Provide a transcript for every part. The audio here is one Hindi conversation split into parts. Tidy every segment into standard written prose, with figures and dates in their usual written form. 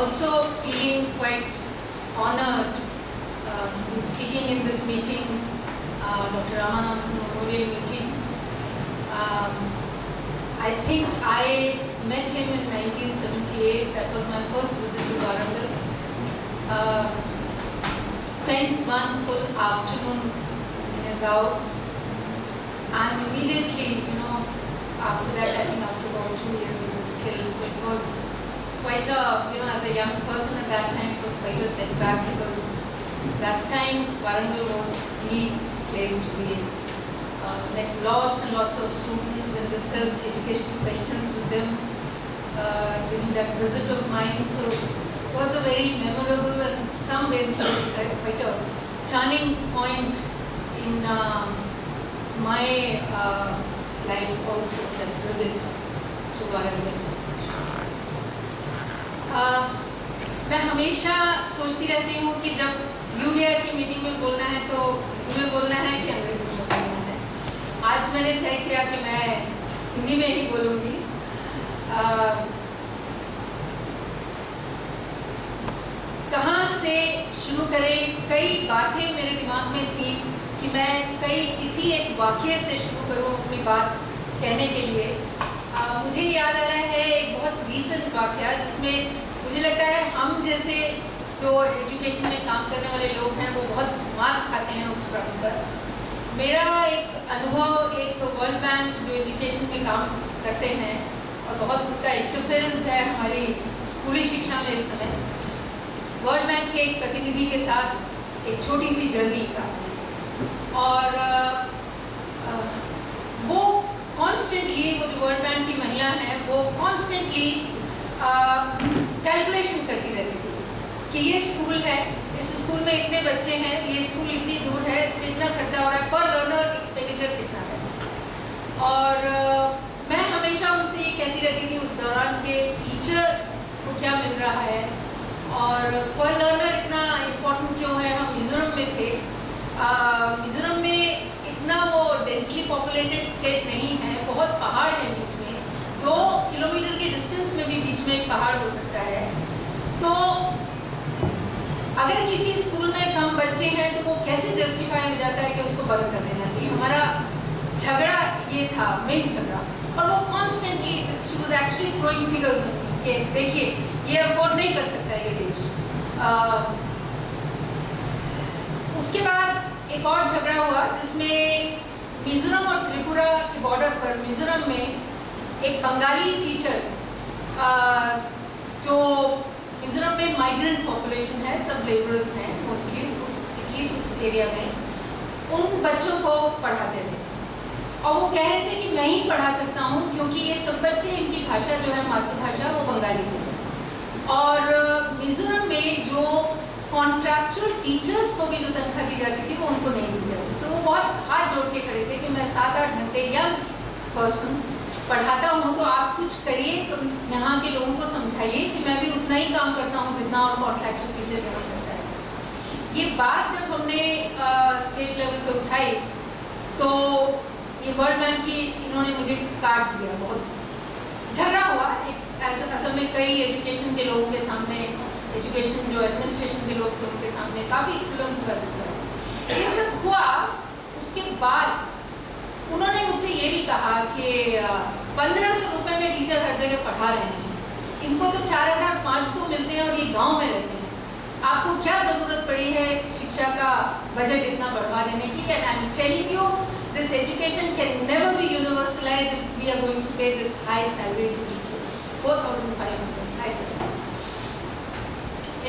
also feeling quite honored in speaking in this meeting, Dr. Ramanathan Memorial meeting. I think I met him in 1978. That was my first visit to Warangal. Spent one full afternoon in his house, and immediately, after that, I think after about 2 years, he was killed. So it was quite a, as a young person at that time, it was quite a setback, because that time Warangal was the place to be in. Met lots and lots of students and discussed education questions with them during that visit of mine. So it was a very memorable and in some ways quite a turning point in my life also, that visit to Warangal. मैं हमेशा सोचती रहती हूँ कि जब यूडीआई की मीटिंग में बोलना है तो हिंदी में बोलना है कि अंग्रेजी में बोलना है। आज मैंने तय किया कि मैं हिंदी में ही बोलूँगी। कहाँ से शुरू करें? कई बातें मेरे दिमाग में थी कि मैं किसी एक वाक्य से शुरू करूँ अपनी बात कहने के लिए। मुझे याद आ रहा है एक बहुत रीसेंट वाक्य, जिसमें मुझे लगता है हम जैसे जो एजुकेशन में काम करने वाले लोग हैं वो बहुत मार खाते हैं उस फ्रंट पर। मेरा एक अनुभव, एक वर्ल्ड बैंक जो एजुकेशन में काम करते हैं और बहुत उनका इंटरफेरेंस है हमारी स्कूली शिक्षा में इस समय, वर्ल्ड बैंक के एक प्रतिनिधि के साथ एक छोटी सी जर्नी का। और वो कॉन्स्टेंटली, वो जो वर्ल्ड बैंक की महिला हैं, वो कॉन्स्टेंटली कैलकुलेशन करती रहती थी कि ये स्कूल है, इस स्कूल में इतने बच्चे हैं, ये स्कूल इतनी दूर है, इसमें इतना खर्चा हो रहा है, पर लर्नर एक्सपेंडिचर कितना है। और मैं हमेशा उनसे ये कहती रहती थी उस दौरान के टीचर को क्या मिल रहा है और पर लर्नर इतना इम्पोर्टेंट क्यों है। हम मिजोरम में थे, मिजोरम में इतना वो डेंसली पॉपुलेटेड स्टेट नहीं है, बहुत पहाड़ है बीच में, 2 किलोमीटर के डिस्टेंस में भी बीच में एक पहाड़ हो सकता है। तो अगर किसी स्कूल में कम बच्चे हैं तो वो कैसे जस्टिफाई हो जाता है कि उसको बंद कर देना चाहिए। हमारा झगड़ा ये था, मेन झगड़ा। और वो constantly she was actually throwing figures कि देखिए ये अफोर्ड नहीं कर सकता है ये देश। उसके बाद एक और झगड़ा हुआ जिसमें मिजोरम और त्रिपुरा के बॉर्डर पर मिजोरम में एक बंगाली टीचर, जो मिजोरम में माइग्रेंट पॉपुलेशन है, सब लेबरर्स हैं मोस्टली एटलीस्ट उस एरिया में, उन बच्चों को पढ़ाते थे। और वो कह रहे थे कि मैं ही पढ़ा सकता हूँ क्योंकि ये सब बच्चे, इनकी भाषा जो है मातृभाषा वो बंगाली है। और मिजोरम में जो कॉन्ट्रैक्चुअल टीचर्स को भी जो तनख्वाह दी जाती थी वो उनको नहीं दी जाती। तो वो बहुत हाथ जोड़ के खड़े थे कि मैं 7-8 घंटे यंग पर्सन पढ़ाता हूँ, तो आप कुछ करिए, तो यहाँ के लोगों को समझाइए कि मैं भी उतना ही काम करता हूँ जितना और कॉन्ट्रैक्चुअल टीचर यहाँ करता है। ये बात जब हमने स्टेट लेवल पे उठाई तो ये वर्ल्ड बैंक की इन्होंने मुझे काट दिया, बहुत झगड़ा हुआ। असल में कई एजुकेशन के लोगों के सामने, एजुकेशन जो एडमिनिस्ट्रेशन के लोग थे उनके सामने काफ़ी खुलम हुआ चुका। ये सब हुआ। उसके बाद उन्होंने मुझसे ये भी कहा कि 1500 रुपये में टीचर हर जगह पढ़ा रहे हैं, इनको तो 4500 मिलते हैं और ये गांव में रहते हैं, आपको क्या ज़रूरत पड़ी है शिक्षा का बजट इतना बढ़वा देने की। And I am telling you this education can never be universalized if we are going to pay this high salary to teachers, 4500 high salary.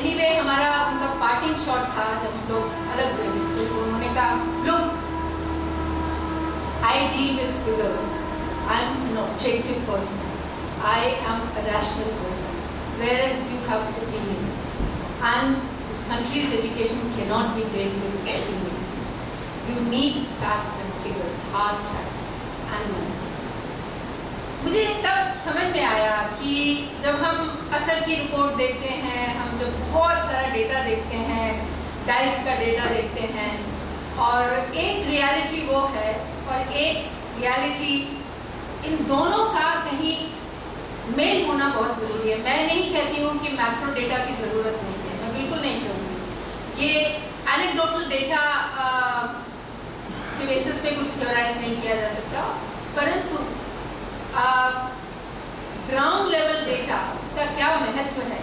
Anyway, हमारा उनका पार्टिंग शॉट था जब हम लोग अलग हुए, तो उन्होंने कहा look, I deal with figures. I am an objective person. I am a rational person. Whereas you have opinions. And this country's education cannot be built with opinions. You need facts and figures, hard facts and numbers. मुझे तब समझ में आया कि जब हम असर की रिपोर्ट देखते हैं, हम जब बहुत सारा डेटा देखते हैं, डाइस का डेटा देखते हैं, और एक रियलिटी वो है और एक रियलिटी, इन दोनों का कहीं मेल होना बहुत ज़रूरी है। मैं नहीं कहती हूँ कि मैक्रो डेटा की ज़रूरत नहीं है, मैं बिल्कुल नहीं कहूँगी। ये एनेक्डोटल डेटा के बेसिस पे कुछ थ्योराइज नहीं किया जा सकता, परंतु ग्राउंड लेवल डेटा इसका क्या महत्व है,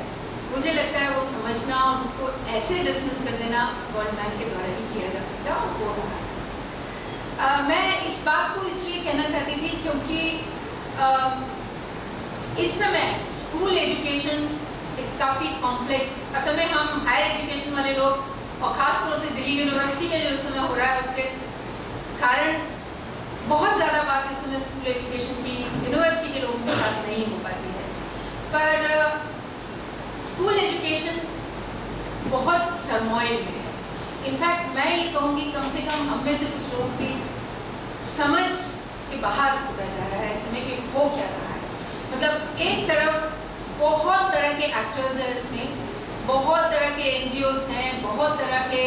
मुझे लगता है वो समझना और उसको ऐसे डिस्मिस कर देना वर्ल्ड बैंक के द्वारा ही किया जा सकता है और हो रहा है। मैं इस बात को इसलिए कहना चाहती थी क्योंकि इस समय स्कूल एजुकेशन एक काफ़ी कॉम्प्लेक्स, असल में हम हायर एजुकेशन वाले लोग और ख़ास तौर से दिल्ली यूनिवर्सिटी में जो इस समय हो रहा है उसके कारण बहुत ज़्यादा बात इस समय स्कूल एजुकेशन की यूनिवर्सिटी के लोगों के साथ नहीं हो पाती है, पर स्कूल एजुकेशन बहुत टर्मोइल में है। इनफैक्ट मैं ये कहूँगी कम से कम हम में से कुछ लोगों की समझ के बाहर होता जा रहा है इस समय कि हो क्या रहा है। मतलब एक तरफ बहुत तरह के एक्टर्स हैं, इसमें बहुत तरह के NGOs हैं, बहुत तरह के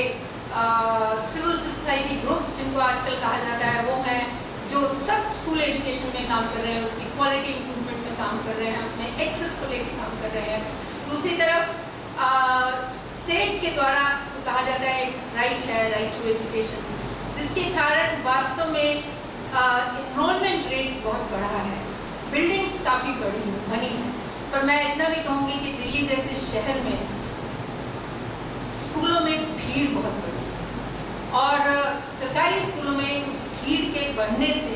सिविल सोसाइटी ग्रुप्स जिनको आजकल कहा जाता है वो हैं, जो सब स्कूल एजुकेशन में काम कर रहे हैं, उसकी क्वालिटी इम्प्रूवमेंट में काम कर रहे हैं, उसमें एक्सेस को लेकर काम कर रहे हैं। दूसरी तरफ स्टेट के द्वारा तो कहा जाता है एक राइट है, राइट टू एजुकेशन, जिसके कारण वास्तव में इनरोलमेंट रेट बहुत बढ़ा है, बिल्डिंग्स काफ़ी बनी है। पर मैं इतना भी कहूँगी कि दिल्ली जैसे शहर में स्कूलों में भीड़ बहुत बढ़ी है और सरकारी स्कूलों में उस भीड़ के बढ़ने से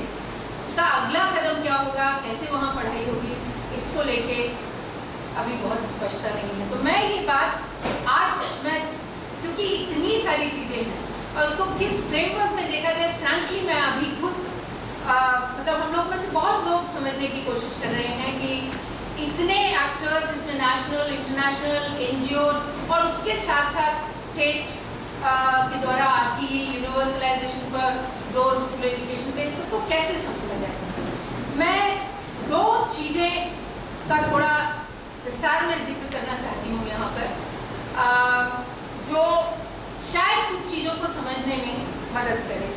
उसका अगला कदम क्या होगा, कैसे वहाँ पढ़ाई होगी, इसको लेके अभी बहुत स्पष्टता नहीं है। तो मैं ये बात आज मैं क्योंकि इतनी सारी चीज़ें हैं और उसको किस फ्रेमवर्क में देखा जाए, फ्रैंकली मैं अभी खुद मतलब हम लोग में से बहुत लोग समझने की कोशिश कर रहे हैं कि इतने एक्टर्स इसमें नेशनल, इंटरनेशनल, NGOs और उसके साथ साथ स्टेट के द्वारा RTE, यूनिवर्सलाइजेशन पर जोर, स्कूल एजुकेशन पे, सबको कैसे समझा जाए। मैं दो चीज़ें का थोड़ा विस्तार में जिक्र करना चाहती हूँ यहाँ पर, जो शायद कुछ चीज़ों को समझने में मदद करे।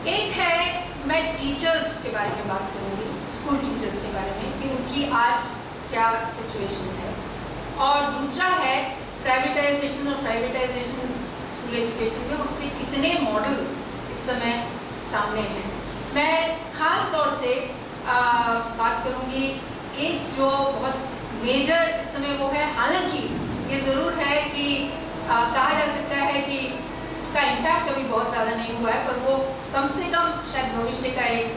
एक है, मैं टीचर्स के बारे में बात करूँगी, स्कूल टीचर्स के बारे में कि उनकी आज क्या सिचुएशन है, और दूसरा है प्राइवेटाइजेशन और प्राइवेटाइजेशन स्कूल एजुकेशन में उसके कितने मॉडल्स इस समय सामने हैं। मैं ख़ास तौर से बात करूँगी एक जो बहुत मेजर इस समय वो है, हालांकि ये ज़रूर है कि कहा जा सकता है कि उसका इम्पैक्ट अभी बहुत ज़्यादा नहीं हुआ है, पर वो कम से कम शायद भविष्य का एक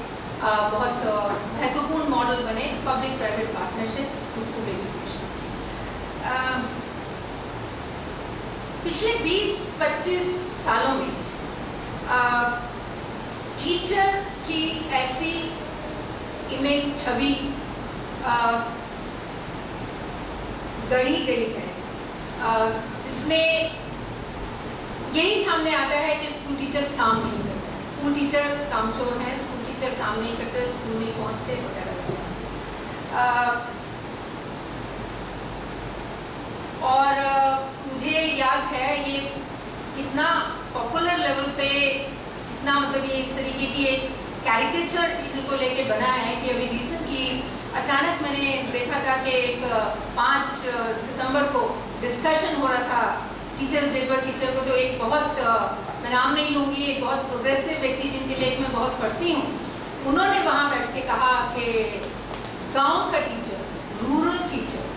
बहुत महत्वपूर्ण मॉडल बने, public private partnership school education. पिछले 20-25 सालों में टीचर की ऐसी इमेज, छवि गढ़ी गई है जिसमें यही सामने आता है कि स्कूल टीचर काम नहीं करते, स्कूल टीचर कामचोर हैं, स्कूल टीचर काम नहीं करते, स्कूल नहीं पहुंचते वगैरह वगैरह। और मुझे याद है ये कितना पॉपुलर लेवल पे, कितना मतलब ये इस तरीके की एक कैरिकेचर टीचर को लेके बना है कि अभी रिसेंटली अचानक मैंने देखा था कि एक 5 सितंबर को डिस्कशन हो रहा था टीचर्स डे पर। टीचर को जो एक बहुत, मैं नाम नहीं लूँगी, एक बहुत प्रोग्रेसिव व्यक्ति जिनके लेख मैं बहुत पढ़ती हूँ, उन्होंने वहाँ बैठ के कहा कि गांव का teacher, rural teacher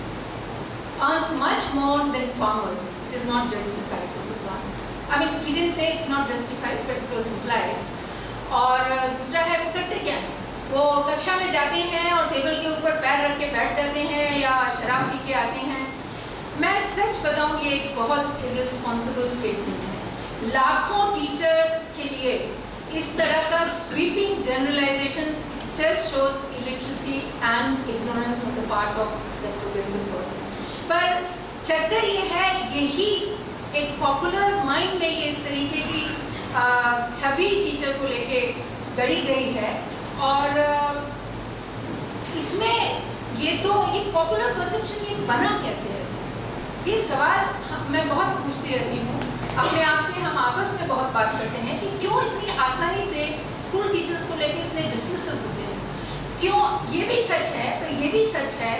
earns much more than farmers, which is not justified. This is one. I mean, he didn't say it's not justified, but it was implied. और दूसरा है वो करते क्या है, वो कक्षा में जाते हैं और टेबल के ऊपर पैर रख के बैठ जाते हैं या शराब पी के आते हैं। मैं सच बताऊं ये एक बहुत इररिस्पॉन्सिबल स्टेटमेंट है। लाखों टीचर्स के लिए इस तरह का sweeping generalisation just shows illiteracy and ignorance on the part of the progressive person. पर चक्कर ये है, यही एक पॉपुलर माइंड में ये इस तरीके की छवि टीचर को लेके गढ़ी गई है, और इसमें ये पॉपुलर परसेप्शन ये बना कैसे है? ये सवाल मैं बहुत पूछती रहती हूँ अपने आप से हम आपस में बहुत बात करते हैं कि क्यों इतनी आसानी से स्कूल टीचर्स को लेकर इतने डिसमिसल होते हैं। क्यों, ये भी सच है, पर ये भी सच है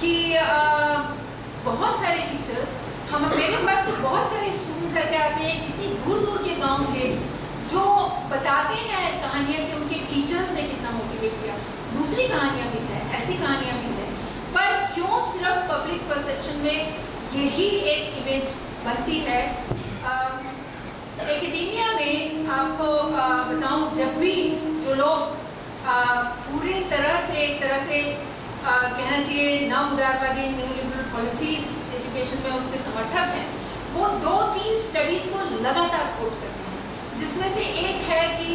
कि बहुत सारे टीचर्स, मेरे पास तो बहुत सारे स्टूडेंट्स ऐसे आते हैं कितनी दूर दूर के गांव के, जो बताते हैं कहानियाँ कि उनके टीचर्स ने कितना मोटिवेट किया। दूसरी कहानियाँ भी हैं, ऐसी कहानियाँ भी हैं, पर क्यों सिर्फ पब्लिक परसेप्शन में यही एक इमेज बनती है। एकेडेमिया में आपको बताऊं, जब भी जो लोग पूरी तरह से एक तरह से कहना चाहिए नव उदारवादी न्यू लिबरल पॉलिसीज एजुकेशन में उसके समर्थक हैं, वो 2-3 स्टडीज को लगातार कोट करते हैं, जिसमें से एक है कि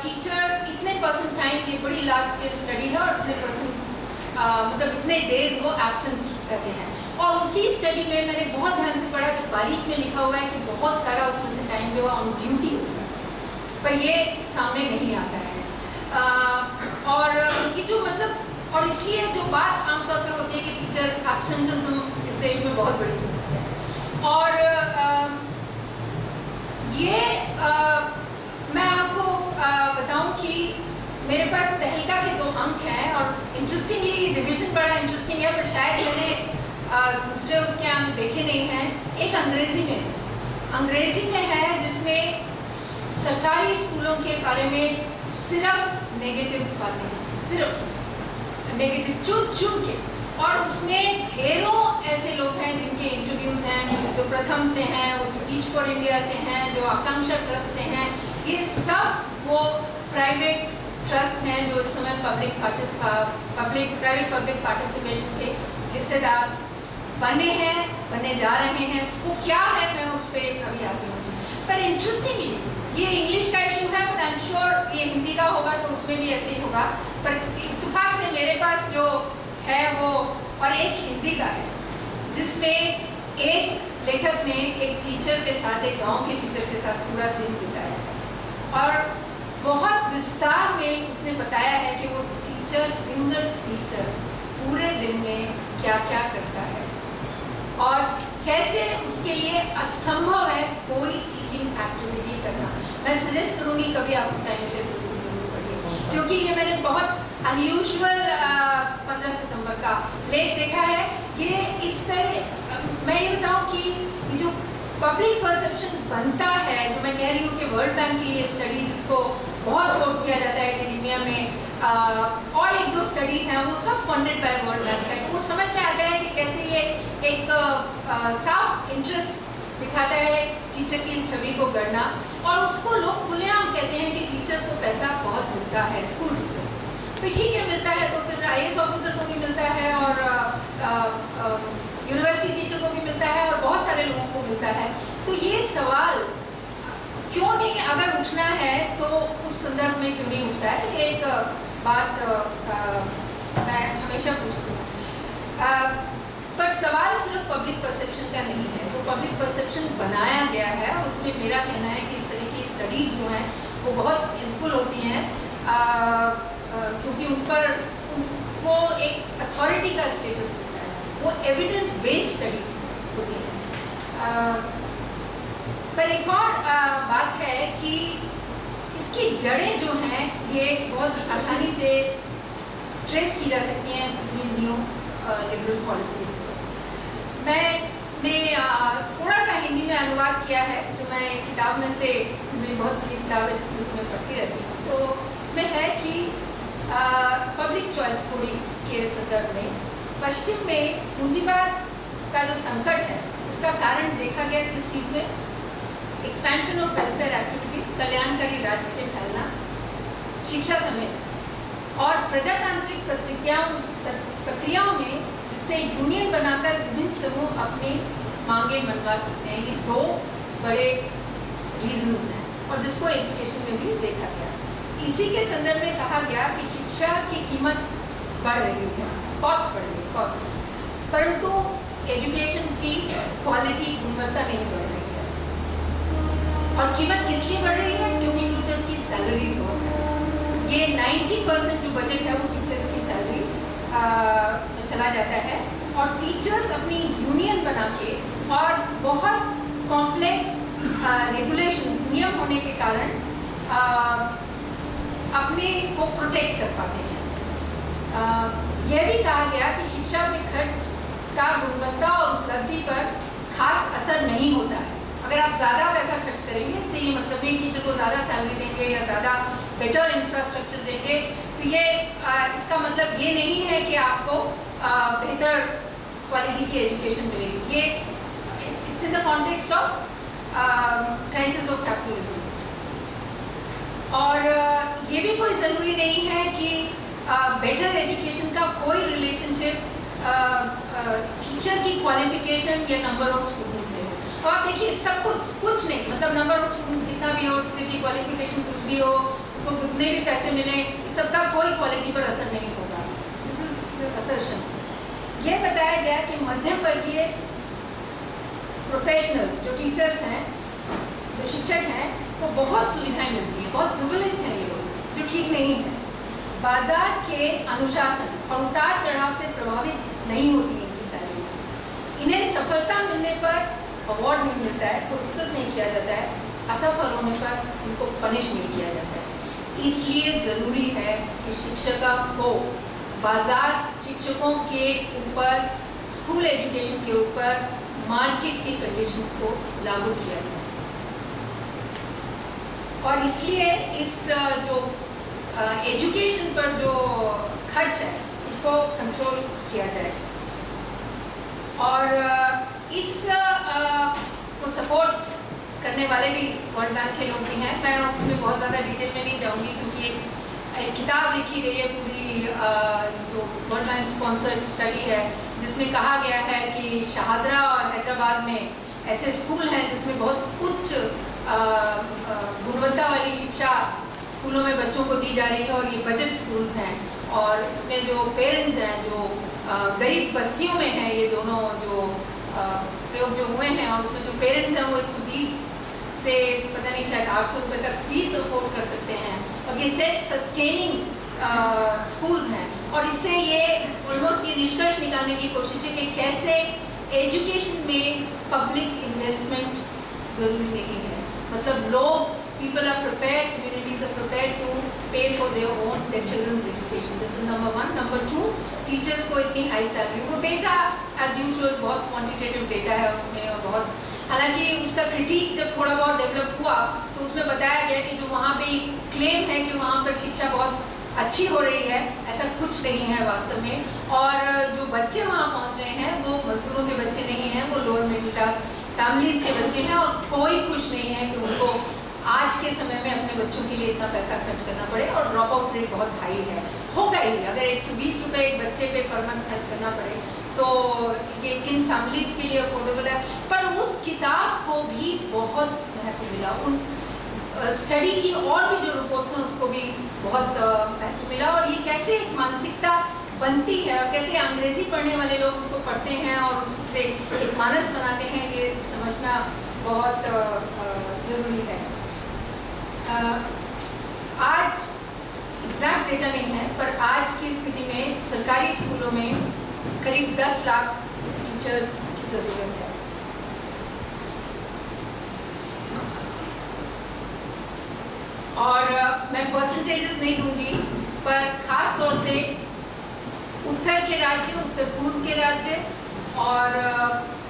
टीचर इतने परसेंट टाइम, ये बड़ी लार्ज स्केल स्टडी है, और इतने परसेंट मतलब इतने डेज वो एब्सेंट रहते हैं। और उसी स्टडी में मैंने बहुत ध्यान से पढ़ा, जो बारीक में लिखा हुआ है कि बहुत सारा उसमें से टाइम जो है ऑन ड्यूटी होता है, पर ये सामने नहीं आता है। और उनकी जो मतलब, और इसलिए जो बात आमतौर पे होती है कि टीचर एब्सेंटिज्म इस देश में बहुत बड़ी समस्या है। और ये मैं आपको बताऊं कि मेरे पास तहलका के 2 अंक हैं, और इंटरेस्टिंगली डिवीजन बड़ा इंटरेस्टिंग है, पर शायद मैंने दूसरे उसके अंक देखे नहीं हैं। एक अंग्रेजी में है, अंग्रेजी में है, जिसमें सरकारी स्कूलों के बारे में सिर्फ नेगेटिव बातें हैं, सिर्फ नेगेटिव चुन के, और उसमें ढेरों ऐसे लोग हैं जिनके इंटरव्यूज हैं, जो प्रथम से हैं, वो जो टीच फॉर इंडिया से हैं, जो आकांक्षा ट्रस्ट से हैं, ये सब वो प्राइवेट ट्रस्ट हैं जो इस समय प्राइवेट पब्लिक पार्टिसिपेशन के हिस्सेदार बने हैं, बनने जा रहे हैं। वो क्या है, मैं उस पर अभी आती हूँ। पर इंटरेस्टिंगली ये इंग्लिश का इशू है, बट आई एम श्योर ये हिंदी का होगा तो उसमें भी ऐसे ही होगा। पर इत्तेफाक से मेरे पास जो है वो, और एक हिंदी का है, जिसमें एक लेखक ने एक टीचर के साथ, एक गांव के टीचर के साथ पूरा दिन बिताया है, और बहुत विस्तार में उसने बताया है कि वो टीचर, सिंगल टीचर पूरे दिन में क्या क्या करता है, और कैसे उसके लिए असंभव है कोई टीचिंग एक्टिविटी करना। मैं सजेस्ट करूँगी कभी आपको टाइम मिले तो उसको जरूर पढ़िए, क्योंकि ये मैंने बहुत अनयूजुअल 15 सितंबर का लेख देखा है। ये इस तरह, मैं ये बताऊँ कि ये जो पब्लिक परसेप्शन बनता है, जो मैं कह रही हूँ कि वर्ल्ड बैंक की ये स्टडी जिसको बहुत कोट किया जाता है एकेडेमिया में, और 1-2 स्टडीज हैं, वो सब फंडेड बाय वर्ल्ड बैंक है, तो वो समझ में आता है कि कैसे ये एक साफ इंटरेस्ट दिखाता है टीचर की इस छवि को गढ़ना, और उसको लोग खुलेआम कहते हैं कि टीचर को पैसा बहुत मिलता है, स्कूल टीचर तो ठीक है मिलता है, तो फिर IAS ऑफिसर को भी मिलता है, और यूनिवर्सिटी टीचर को भी मिलता है, और बहुत सारे लोगों को मिलता है। तो ये सवाल क्यों नहीं अगर उठना है तो उस संदर्भ में क्यों नहीं उठता है, ये एक बात मैं हमेशा पूछती हूँ। पर सवाल सिर्फ पब्लिक परसेप्शन का नहीं है, वो पब्लिक परसेप्शन बनाया गया है, और उसमें मेरा कहना है कि इस तरह की स्टडीज़ जो हैं वो बहुत हेल्पफुल होती हैं, क्योंकि उन पर उनको एक अथॉरिटी का स्टेटस मिलता है, वो एविडेंस बेस्ड स्टडीज होती हैं। पर एक और बात है कि इसकी जड़ें जो हैं ये बहुत आसानी से ट्रेस की जा सकती हैं न्यू लिबरल पॉलिसीज़ को। मैंने थोड़ा सा हिंदी में अनुवाद किया है, जो मैं किताब में से, मेरी बहुत बड़ी किताब है जिसमें से मैं पढ़ती रहती हूँ, तो उसमें है कि पब्लिक चॉइस थ्योरी के संदर्भ में पश्चिम में पूंजीवाद का जो संकट है उसका कारण देखा गया किस चीज़ में, एक्सपेंशन ऑफ वेलफेयर एक्टिविटीज़, कल्याणकारी राज्य के फैलना, शिक्षा समेत, और प्रजातांत्रिक प्रक्रियाओं में जिससे यूनियन बनाकर विभिन्न समूह अपनी मांगे मनवा सकते हैं। ये 2 बड़े रीजंस हैं, और जिसको एजुकेशन में भी देखा गया। इसी के संदर्भ में कहा गया कि शिक्षा की कीमत बढ़ रही है, कॉस्ट बढ़ रही है, कॉस्ट, परंतु एजुकेशन की क्वालिटी, गुणवत्ता नहीं बढ़ रही है। और कीमत किस लिए बढ़ रही है? क्योंकि टीचर्स की सैलरीज बहुत है। ये 90% जो बजट है वो टीचर्स की सैलरी में चला जाता है, और टीचर्स अपनी यूनियन बना के और बहुत कॉम्प्लेक्स रेगुलेशन नियम होने के कारण अपने को प्रोटेक्ट कर पाते हैं। यह भी कहा गया कि शिक्षा में खर्च का गुणवत्ता और उपलब्धि पर खास असर नहीं होता है। अगर आप ज़्यादा पैसा खर्च करेंगे, इससे ये मतलब नहीं टीचर को ज़्यादा सैलरी देंगे या ज़्यादा बेटर इंफ्रास्ट्रक्चर देंगे, तो ये इसका मतलब ये नहीं है कि आपको बेहतर क्वालिटी की एजुकेशन मिलेगी। ये it's in the context of crisis of capitalism. और ये भी कोई ज़रूरी नहीं है कि बेटर एजुकेशन का कोई रिलेशनशिप टीचर की क्वालिफिकेशन या नंबर ऑफ स्टूडेंट्स से हो। तो आप देखिए सब कुछ नहीं, मतलब नंबर ऑफ स्टूडेंट्स कितना भी हो, टीचर की क्वालिफिकेशन कुछ भी हो, उसको कितने भी पैसे मिले, इस सबका कोई क्वालिटी पर असर नहीं होगा। This is assertion. यह बताया गया कि मध्यम वर्गीय प्रोफेशनल्स जो टीचर्स हैं, जो शिक्षक हैं, को बहुत सुविधाएं मिलती हैं, बहुत प्रिविलेज्ड हैं ये लोग, जो ठीक नहीं है। बाजार के अनुशासन और उतार चढ़ाव से प्रभावित नहीं होती है इनकी सैलरी। इन्हें सफलता मिलने पर अवार्ड नहीं मिलता है, पुरस्कृत नहीं किया जाता है, असफल होने पर इनको पनिश नहीं किया जाता है। इसलिए ज़रूरी है कि शिक्षकों को बाजार शिक्षकों के ऊपर, स्कूल एजुकेशन के ऊपर मार्केट की कंडीशंस को लागू किया जाए। और इसलिए इस जो एजुकेशन पर जो खर्च है उसको कंट्रोल किया जाए। और इस को सपोर्ट करने वाले भी वर्ल्ड बैंक के लोग भी हैं। मैं उसमें बहुत ज़्यादा डिटेल में नहीं जाऊंगी, क्योंकि एक किताब लिखी गई है पूरी जो वर्ल्ड बैंक स्पॉन्सर्ड स्टडी है, जिसमें कहा गया है कि शाहदरा और हैदराबाद में ऐसे स्कूल हैं जिसमें बहुत उच्च गुणवत्ता वाली शिक्षा स्कूलों में बच्चों को दी जा रही है, और ये बजट स्कूल्स हैं। और इसमें जो पेरेंट्स हैं, जो गरीब बस्तियों में हैं, ये दोनों जो प्रयोग जो हुए हैं, और उसमें जो पेरेंट्स हैं वो 120 से पता नहीं शायद 800 रुपये तक फीस अफोर्ड कर सकते हैं, और ये सेल्फ सस्टेनिंग स्कूल्स हैं। और इससे ये ऑलमोस्ट ये निष्कर्ष निकालने की कोशिश है कि कैसे एजुकेशन में पब्लिक इन्वेस्टमेंट ज़रूरी नहीं है। मतलब लोग, people are prepared, communities are prepared to pay for their children's education. This is number one. Number two, teachers को इतनी high salary, वो data as usual बहुत quantitative data है उसमें, और बहुत, हालांकि उसका क्रिटिक जब थोड़ा बहुत डेवलप हुआ तो उसमें बताया गया कि जो वहाँ पे क्लेम है कि वहाँ पर शिक्षा बहुत अच्छी हो रही है, ऐसा कुछ नहीं है वास्तव में। और जो बच्चे वहाँ पहुँच रहे हैं वो मजदूरों के बच्चे नहीं हैं, वो लोअर मिडिल क्लास फैमिलीज के बच्चे हैं, और कोई खुश नहीं है कि उनको आज के समय में अपने बच्चों के लिए इतना पैसा खर्च करना पड़े। और ड्रॉप आउट रेट बहुत हाई है, होगा ही। अगर 120 रुपये एक बच्चे पे पर मंथ खर्च करना पड़े तो ये किन फैमिलीज के लिए अफोर्डेबल है। पर उस किताब को भी बहुत महत्व मिला, उन स्टडी की और भी जो रिपोर्ट्स हैं उसको भी बहुत महत्व मिला। और ये कैसे एक मानसिकता बनती है, और कैसे अंग्रेजी पढ़ने वाले लोग उसको पढ़ते हैं और उससे एक मानस बनाते हैं, ये समझना बहुत ज़रूरी है। आज एग्जैक्ट डेटा नहीं है, पर आज की स्थिति में सरकारी स्कूलों में करीब 10 लाख टीचर्स की ज़रूरत है। और मैं परसेंटेजेस नहीं दूंगी, पर ख़ास तौर से उत्तर के राज्य, उत्तर पूर्व के राज्य और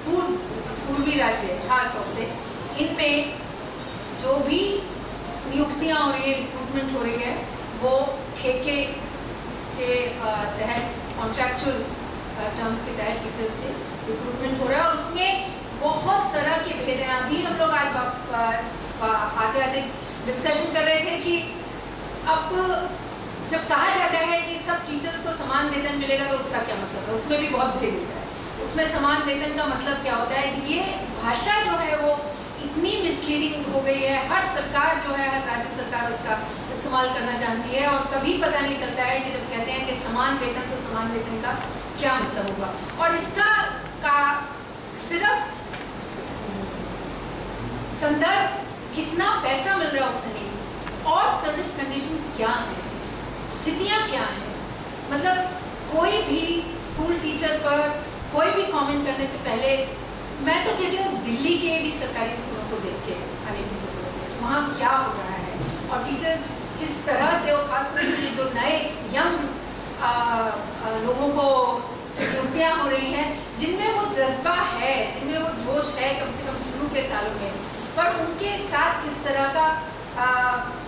पूर्वी राज्य खास तौर से, इनमें जो भी नियुक्तियाँ हो रही है, रिक्रूटमेंट हो रही है, वो ठेके के तहत, कॉन्ट्रैक्चुअल टर्म्स के तहत टीचर्स के रिक्रूटमेंट हो रहा है। और उसमें बहुत तरह के भेद हैं। अभी हम लोग आज आते आते डिस्कशन कर रहे थे कि अब जब कहा जाता है कि सब टीचर्स को समान वेतन मिलेगा तो उसका क्या मतलब है, उसमें भी बहुत भेद होता है। उसमें समान वेतन का मतलब क्या होता है, ये भाषा जो है वो इतनी मिसलीडिंग हो गई है। हर सरकार जो है, हर राज्य सरकार उसका इस्तेमाल करना जानती है, और कभी पता नहीं चलता है कि जब कहते हैं कि समान वेतन, तो समान वेतन का क्या मतलब होगा। और इसका का सिर्फ संदर्भ कितना पैसा मिल रहा है उससे नहीं, और सर्विस कंडीशंस क्या हैं, स्थितियाँ क्या हैं। मतलब कोई भी स्कूल टीचर पर कोई भी कमेंट करने से पहले मैं तो कहती हूँ दिल्ली के भी सरकारी स्कूलों को देख के आने की ज़रूरत है, वहाँ क्या हो रहा है और टीचर्स किस तरह से, और खासतौर से जो नए यंग लोगों को नियुक्तियाँ हो रही हैं जिनमें वो जज्बा है, जिनमें वो जोश है कम से कम शुरू के सालों में, पर उनके साथ किस तरह का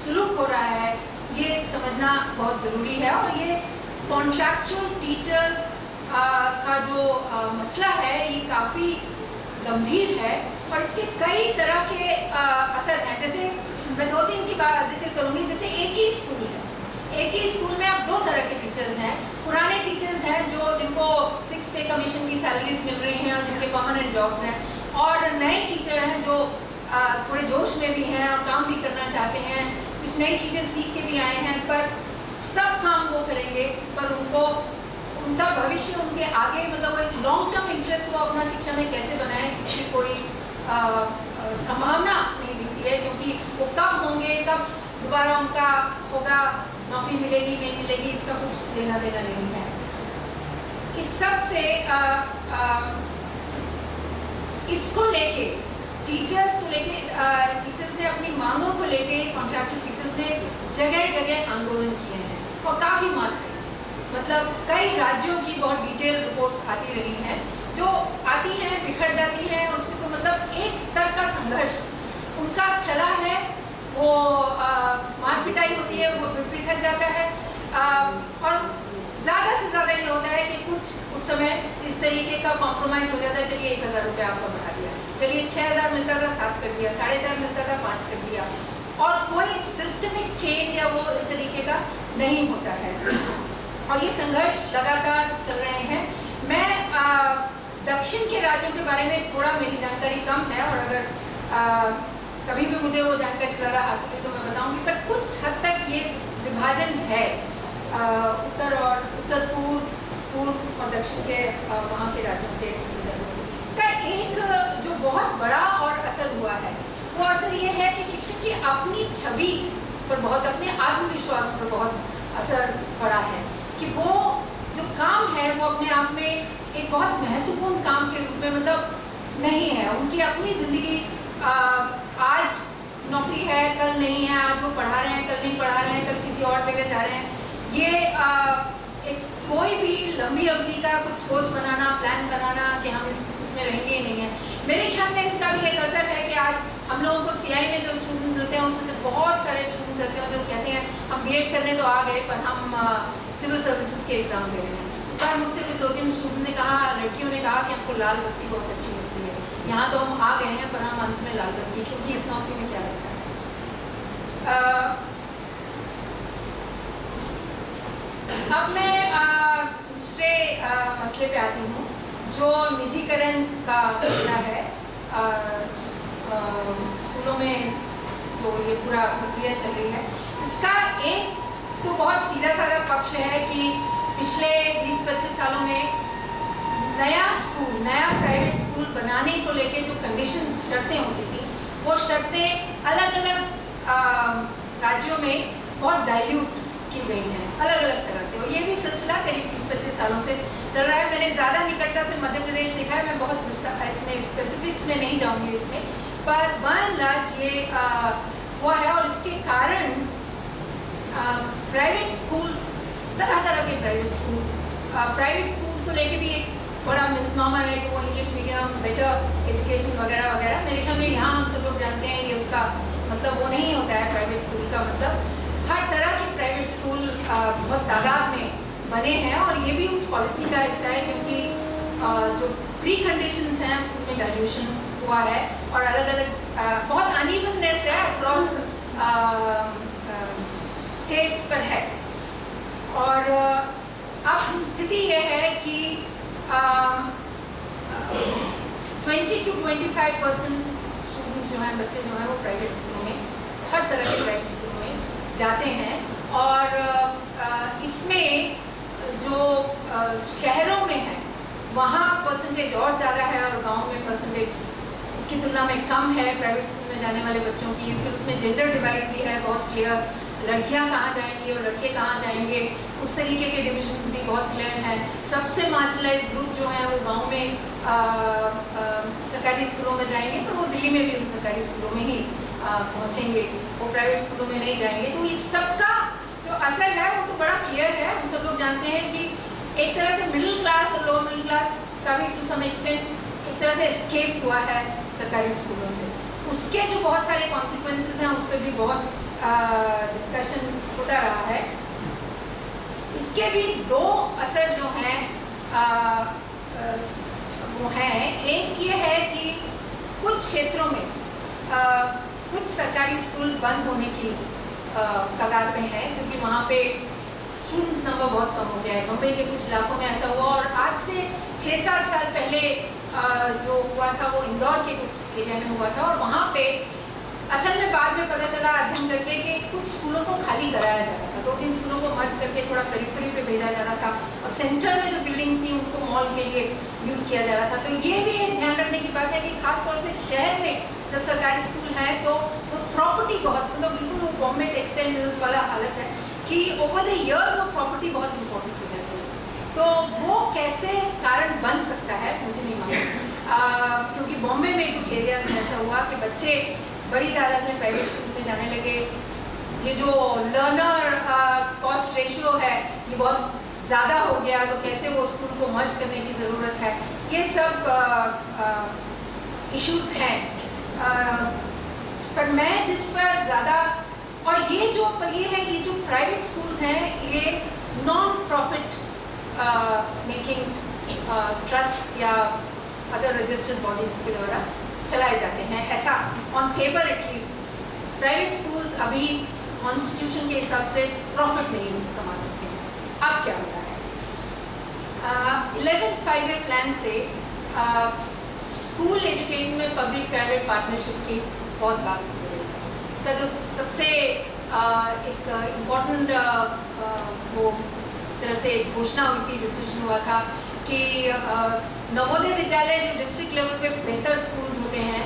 सलूक हो रहा है ये समझना बहुत ज़रूरी है। और ये कॉन्ट्रैक्चुअल टीचर्स का जो मसला है ये काफ़ी गंभीर है और इसके कई तरह के असर हैं। जैसे मैं 2-3 की बात जिक्र करूँगी। जैसे एक ही स्कूल है, एक ही स्कूल में अब 2 तरह के टीचर्स हैं। पुराने टीचर्स हैं जिनको 6 पे कमीशन की सैलरीज मिल रही हैं और जिनके परमानेंट जॉब्स हैं, और नए टीचर हैं जो थोड़े जोश में भी हैं और काम भी करना चाहते हैं, कुछ नई चीज़ें सीख के भी आए हैं, पर सब काम वो करेंगे पर उनको उनका भविष्य, उनके आगे मतलब एक लॉन्ग टर्म इंटरेस्ट वो अपना शिक्षा में कैसे बनाए इसकी कोई संभावना नहीं दिखती है, क्योंकि वो कब होंगे, कब दोबारा उनका होगा, नौकरी मिलेगी नहीं मिलेगी, इसका कुछ लेना देना नहीं है। इस सब से इसको लेके टीचर्स ने अपनी मांगों को लेके, कॉन्ट्रैक्चुअल टीचर्स ने जगह जगह आंदोलन किए हैं और काफ़ी मार खाई। मतलब कई राज्यों की बहुत डिटेल रिपोर्ट्स आती रही हैं, जो आती हैं बिखर जाती हैं, उसमें तो मतलब एक स्तर का संघर्ष उनका चला है, वो मार पिटाई होती है, वो बिखर जाता है, और ज़्यादा से ज़्यादा ये होता है कि कुछ उस समय इस तरीके का कॉम्प्रोमाइज़ हो जाता है, चलिए 1000 रुपये आपको बढ़ा दिया, चलिए 6000 मिलता था 7 कर दिया, 4500 मिलता था 5 कर दिया, और कोई सिस्टमिक चेंज या वो इस तरीके का नहीं होता है। और ये संघर्ष लगातार चल रहे हैं। मैं दक्षिण के राज्यों के बारे में थोड़ा, मेरी जानकारी कम है और अगर कभी भी मुझे वो जानकारी ज़्यादा हासिल हुई तो मैं बताऊंगी, पर कुछ हद तक ये विभाजन है उत्तर पूर्व और दक्षिण के वहाँ के राज्यों के संदर्भ में। इसका एक जो बहुत बड़ा और असर हुआ है वो असर ये है कि शिक्षक की अपनी छवि पर बहुत, अपने आत्मविश्वास पर बहुत असर पड़ा है कि वो जो काम है वो अपने आप में एक बहुत महत्वपूर्ण काम के रूप में मतलब नहीं है। उनकी अपनी ज़िंदगी आज नौकरी है, कल नहीं है, आज वो पढ़ा रहे हैं, कल नहीं पढ़ा रहे हैं, कल किसी और जगह जा रहे हैं। ये एक कोई भी लंबी अवधि का कुछ सोच बनाना, प्लान बनाना कि हम उसमें रहेंगे ही नहीं है। मेरे ख्याल में इसका भी एक असर है कि आज हम लोगों को CI में जो स्टूडेंट मिलते हैं उसमें से बहुत सारे स्टूडेंट्स रहते हैं जो कहते हैं हम BEd करने तो आ गए पर हम सिविल सर्विसेज के एग्ज़ाम दे रहे हैं। इस बार मुझसे कुछ 2-3 स्टूडेंट ने कहा, लड़कियों ने कहा कि हमको लाल बत्ती बहुत अच्छी लगती है, यहाँ तो हम आ गए हैं पर हम अंत में लाल बत्ती, क्योंकि इस नौकरी में क्या रखा है। अब मैं दूसरे मसले पे आती हूँ जो निजीकरण का मसला है। स्कूलों में तो ये पूरा प्रक्रिया चल रही है। इसका एक तो बहुत सीधा साधा पक्ष है कि पिछले 20-25 सालों में नया प्राइवेट स्कूल बनाने को लेके जो कंडीशंस, शर्तें होती थी, वो शर्तें अलग अलग राज्यों में बहुत डाइल्यूट की गई हैं अलग अलग तरह से, और ये भी सिलसिला करीब 20-25 सालों से चल रहा है। मैंने ज़्यादा निकटता से मध्य प्रदेश देखा है, मैं बहुत इसमें स्पेसिफिक्स में नहीं जाऊँगी इसमें, पर बाय एंड लार्ज ये हुआ है। और इसके कारण प्राइवेट स्कूल्स, तरह तरह के प्राइवेट स्कूल को लेके भी एक बड़ा मिसनॉमर है कि वो इंग्लिश मीडियम, बेटर एजुकेशन वगैरह वगैरह। मेरे ख्याल में यहाँ हम सब लोग जानते हैं ये उसका मतलब वो नहीं होता है। प्राइवेट स्कूल का मतलब हर तरह के प्राइवेट स्कूल बहुत तादाद में बने हैं, और ये भी उस पॉलिसी का हिस्सा है क्योंकि जो प्री कंडीशंस हैं उनमें डाइल्यूशन हुआ है और अलग अलग बहुत अनइवननेस है अक्रॉस स्टेट्स पर है। और अब स्थिति ये है कि 20 to 25% स्टूडेंट जो हैं, बच्चे जो हैं वो प्राइवेट स्कूलों में, हर तरह के प्राइवेट स्कूलों में जाते हैं। और इसमें जो शहरों में है वहाँ परसेंटेज और ज़्यादा है और गाँव में परसेंटेज उसकी तुलना में कम है प्राइवेट स्कूल में जाने वाले बच्चों की। फिर उसमें जेंडर डिवाइड भी है बहुत क्लियर, लड़कियां कहाँ जाएंगी और लड़के कहाँ जाएंगे, उस तरीके के डिविजन्स भी बहुत क्लियर हैं। सबसे मार्जिनलाइज्ड ग्रुप जो है वो गांव में सरकारी स्कूलों में जाएंगे तो वो दिल्ली में भी उन सरकारी स्कूलों में ही पहुँचेंगे, वो प्राइवेट स्कूलों में नहीं जाएंगे। तो इस सब का जो असर है वो तो बड़ा क्लियर है। हम सब लोग जानते हैं कि एक तरह से मिडिल क्लास और लोअर मिडिल क्लास का भी टू सम एक्सटेंट एक तरह से एस्केप हुआ है सरकारी स्कूलों से। उसके जो बहुत सारे कॉन्सिक्वेंसेस हैं उस पर भी बहुत डिस्कशन होता रहा है। इसके भी दो असर जो हैं वो हैं, एक ये है कि कुछ क्षेत्रों में कुछ सरकारी स्कूल बंद होने की कगार पे हैं, क्योंकि वहाँ पे स्टूडेंट्स नंबर बहुत कम हो गया है। मुंबई के कुछ इलाकों में ऐसा हुआ, और आज से 6-7 साल पहले जो हुआ था वो इंदौर के कुछ एरिया में हुआ था, और वहाँ पे असल में बाद में पता चला अध्ययन करके कि कुछ स्कूलों को खाली कराया जा रहा था, 2-3 स्कूलों को मर्ज करके थोड़ा पेरिफेरी पे भेजा जा रहा था, और सेंटर में जो बिल्डिंग्स थी उनको मॉल के लिए यूज़ किया जा रहा था। तो ये भी एक ध्यान रखने की बात है कि खासतौर से शहर में जब सरकारी स्कूल है तो प्रॉपर्टी बहुत, मतलब बिल्कुल वो बॉम्बे टेक्सटाइल मिल्स वाला हालत है कि ओवर द इयर्स वो प्रॉपर्टी बहुत इंपॉर्टेंट हो जाती है। तो वो कैसे कारण बन सकता है मुझे नहीं मालूम, क्योंकि बॉम्बे में कुछ एरियाज में ऐसा हुआ कि बच्चे बड़ी तादाद में प्राइवेट स्कूल में जाने लगे। ये जो लर्नर कॉस्ट रेशियो है ये बहुत ज़्यादा हो गया, तो कैसे वो स्कूल को मर्ज करने की ज़रूरत है, ये सब इश्यूज हैं। पर मैं जिस पर ज़्यादा, और ये है ये जो प्राइवेट स्कूल्स हैं ये नॉन प्रॉफिट मेकिंग ट्रस्ट या अदर रजिस्टर्ड बॉडीज के द्वारा चलाए जाते हैं, ऐसा on paper at least. Private schools अभी कॉन्स्टिट्यूशन के हिसाब से प्रॉफिट नहीं कमा सकते हैं। अब क्या हो रहा है, 11th 5-year प्लान से स्कूल एजुकेशन में पब्लिक प्राइवेट पार्टनरशिप की बहुत बात हो रही है। इसका जो सबसे एक इम्पोर्टेंट वो तरह से घोषणा हुई थी, डिसीजन हुआ था कि नवोदय विद्यालय जो डिस्ट्रिक्ट लेवल पे बेहतर स्कूल्स होते हैं,